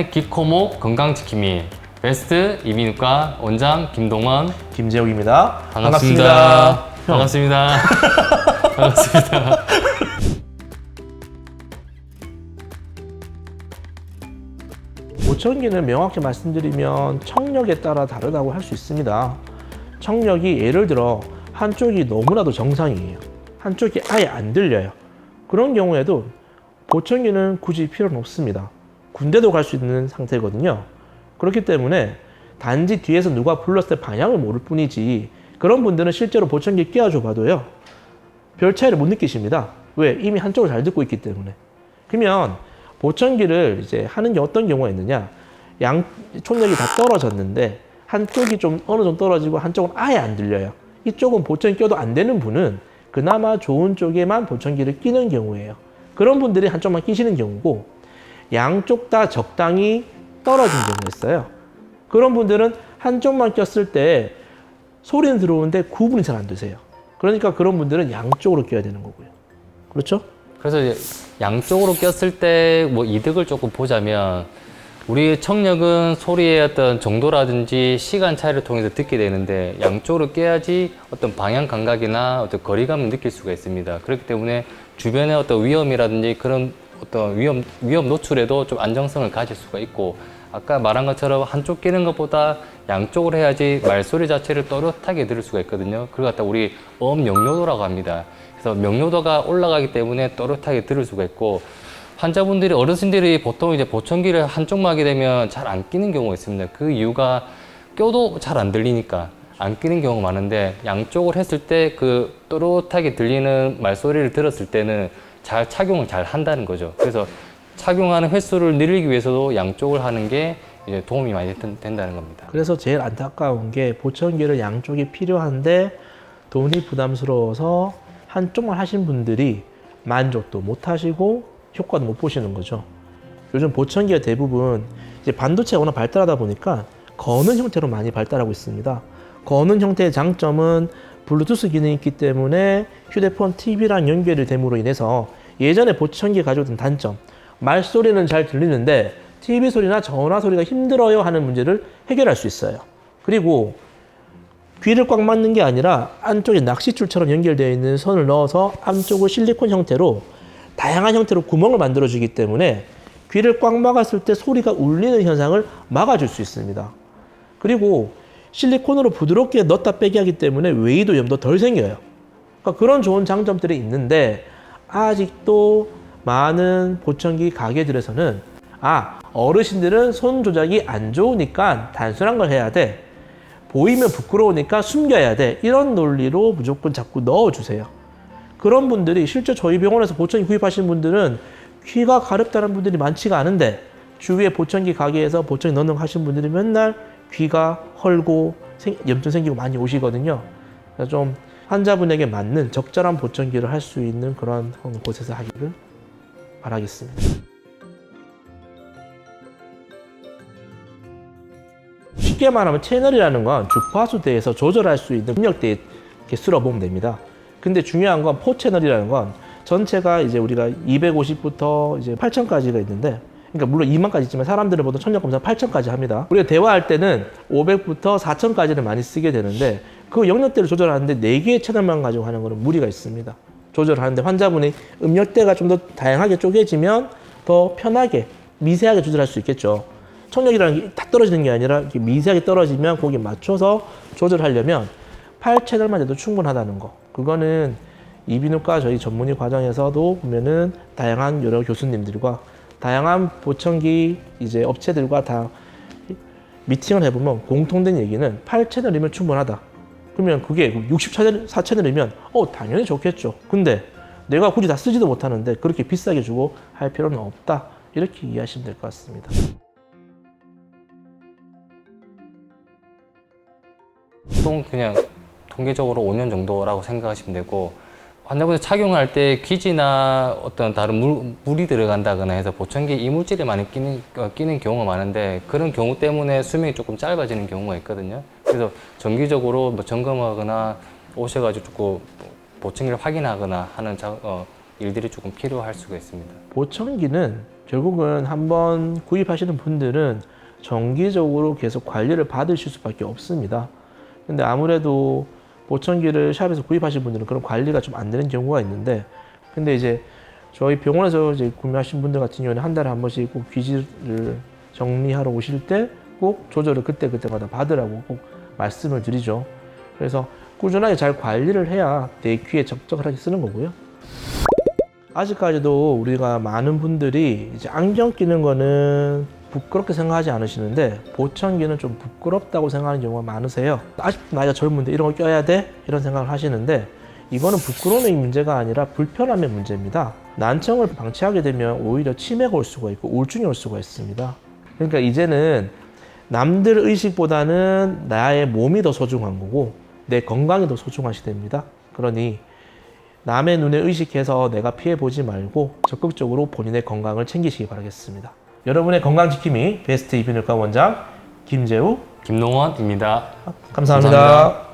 동안의 기코목 건강지킴이 베스트 이비인후과 원장 김동원 김재욱입니다. 반갑습니다. 반갑습니다. 반갑습니다. 보청기는 명확히 말씀드리면 청력에 따라 다르다고 할 수 있습니다. 청력이 예를 들어 한쪽이 너무나도 정상이에요. 한쪽이 아예 안 들려요. 그런 경우에도 보청기는 굳이 필요는 없습니다. 군대도 갈 수 있는 상태거든요. 그렇기 때문에 단지 뒤에서 누가 불렀을 때 방향을 모를 뿐이지 그런 분들은 실제로 보청기 끼워줘 봐도요 별 차이를 못 느끼십니다. 왜? 이미 한쪽을 잘 듣고 있기 때문에. 그러면 보청기를 이제 하는 게 어떤 경우가 있느냐, 양 총력이 다 떨어졌는데 한쪽이 좀 어느 정도 떨어지고 한쪽은 아예 안 들려요. 이쪽은 보청기 껴도 안 되는 분은 그나마 좋은 쪽에만 보청기를 끼는 경우예요. 그런 분들이 한쪽만 끼시는 경우고, 양쪽 다 적당히 떨어진 경우가 있어요. 그런 분들은 한쪽만 꼈을 때 소리는 들어오는데 구분이 잘 안 되세요. 그러니까 그런 분들은 양쪽으로 껴야 되는 거고요. 그렇죠? 그래서 이제 양쪽으로 꼈을 때 뭐 이득을 조금 보자면, 우리 청력은 소리의 어떤 정도라든지 시간 차이를 통해서 듣게 되는데 양쪽으로 껴야지 어떤 방향 감각이나 어떤 거리감을 느낄 수가 있습니다. 그렇기 때문에 주변의 어떤 위험이라든지 그런 어떤 위험 노출에도 좀 안정성을 가질 수가 있고, 아까 말한 것처럼 한쪽 끼는 것보다 양쪽으로 해야지 말소리 자체를 또렷하게 들을 수가 있거든요. 그걸 갖다 우리 명료도라고 합니다. 그래서 명료도가 올라가기 때문에 또렷하게 들을 수가 있고, 환자분들이, 어르신들이 보통 이제 보청기를 한쪽만 하게 되면 잘 안 끼는 경우가 있습니다. 그 이유가 껴도 잘 안 들리니까 안 끼는 경우가 많은데, 양쪽을 했을 때 그 또렷하게 들리는 말소리를 들었을 때는 잘 착용을 잘 한다는 거죠. 그래서 착용하는 횟수를 늘리기 위해서도 양쪽을 하는 게 이제 도움이 많이 된다는 겁니다. 그래서 제일 안타까운 게 보청기를 양쪽이 필요한데 돈이 부담스러워서 한쪽만 하신 분들이 만족도 못 하시고 효과도 못 보시는 거죠. 요즘 보청기가 대부분 이제 반도체가 워낙 발달하다 보니까 거는 형태로 많이 발달하고 있습니다. 거는 형태의 장점은 블루투스 기능이 있기 때문에 휴대폰, TV랑 연결이 됨으로 인해서 예전에 보청기 가지고 있던 단점, 말소리는 잘 들리는데 TV 소리나 전화 소리가 힘들어요 하는 문제를 해결할 수 있어요. 그리고 귀를 꽉 막는 게 아니라 안쪽에 낚싯줄처럼 연결되어 있는 선을 넣어서 안쪽을 실리콘 형태로 다양한 형태로 구멍을 만들어주기 때문에 귀를 꽉 막았을 때 소리가 울리는 현상을 막아줄 수 있습니다. 그리고 실리콘으로 부드럽게 넣었다 빼기 하기 때문에 웨이도 염도 덜 생겨요. 그러니까 그런 좋은 장점들이 있는데, 아직도 많은 보청기 가게들에서는 어르신들은 손 조작이 안 좋으니까 단순한 걸 해야 돼, 보이면 부끄러우니까 숨겨야 돼, 이런 논리로 무조건 자꾸 넣어주세요. 그런 분들이 실제 저희 병원에서 보청기 구입하신 분들은 귀가 가렵다는 분들이 많지가 않은데, 주위에 보청기 가게에서 보청기 넣는 거 하신 분들이 맨날 귀가 헐고 염증 생기고 많이 오시거든요. 그래서 좀 환자분에게 맞는 적절한 보청기를 할 수 있는 그런 곳에서 하기를 바라겠습니다. 쉽게 말하면 채널이라는 건 주파수대에서 조절할 수 있는 입력대의 개수라고 보면 됩니다. 근데 중요한 건 포 채널이라는 건 전체가 이제 우리가 250부터 이제 8000까지가 있는데, 그러니까 물론 2만까지 있지만 사람들은 보통 청력 검사 8000까지 합니다. 우리가 대화할 때는 500부터 4000까지를 많이 쓰게 되는데, 그 영역대를 조절하는데 4개의 채널만 가지고 하는 것은 무리가 있습니다. 조절하는데 환자분이 음역대가 좀 더 다양하게 쪼개지면 더 편하게 미세하게 조절할 수 있겠죠. 청력이라는 게 다 떨어지는 게 아니라 이렇게 미세하게 떨어지면 거기에 맞춰서 조절하려면 8채널만 해도 충분하다는 거. 그거는 이비인후과 저희 전문의 과정에서도 보면은 다양한 여러 교수님들과 다양한 보청기 이제 업체들과 다 미팅을 해보면 공통된 얘기는 8채널이면 충분하다. 그러면 그게 64채널이면 당연히 좋겠죠. 근데 내가 굳이 다 쓰지도 못하는데 그렇게 비싸게 주고 할 필요는 없다. 이렇게 이해하시면 될 것 같습니다. 보통 그냥 통계적으로 5년 정도라고 생각하시면 되고, 환자분들 착용할 때 기지나 어떤 다른 물이 들어간다거나 해서 보청기에 이물질이 많이 끼는 경우가 많은데, 그런 경우 때문에 수명이 조금 짧아지는 경우가 있거든요. 그래서 정기적으로 뭐 점검하거나 오셔가지고 조금 보청기를 확인하거나 하는 일들이 조금 필요할 수가 있습니다. 보청기는 결국은 한번 구입하시는 분들은 정기적으로 계속 관리를 받으실 수밖에 없습니다. 근데 아무래도 보청기를 샵에서 구입하신 분들은 그런 관리가 좀 안 되는 경우가 있는데, 근데 이제 저희 병원에서 이제 구매하신 분들 같은 경우는 한 달에 한 번씩 꼭 귀지를 정리하러 오실 때 꼭 조절을 그때그때마다 받으라고 꼭 말씀을 드리죠. 그래서 꾸준하게 잘 관리를 해야 내 귀에 적절하게 쓰는 거고요. 아직까지도 우리가 많은 분들이 이제 안경 끼는 거는 부끄럽게 생각하지 않으시는데 보청기는 좀 부끄럽다고 생각하는 경우가 많으세요. 아직도 나이가 젊은데 이런 거 껴야 돼? 이런 생각을 하시는데 이거는 부끄러움의 문제가 아니라 불편함의 문제입니다. 난청을 방치하게 되면 오히려 치매가 올 수가 있고 우울증이 올 수가 있습니다. 그러니까 이제는 남들 의식보다는 나의 몸이 더 소중한 거고 내 건강이 더 소중한 시대입니다. 그러니 남의 눈에 의식해서 내가 피해보지 말고 적극적으로 본인의 건강을 챙기시기 바라겠습니다. 여러분의 건강지킴이 베스트 이비인후과 원장 김재우 김농원입니다. 감사합니다.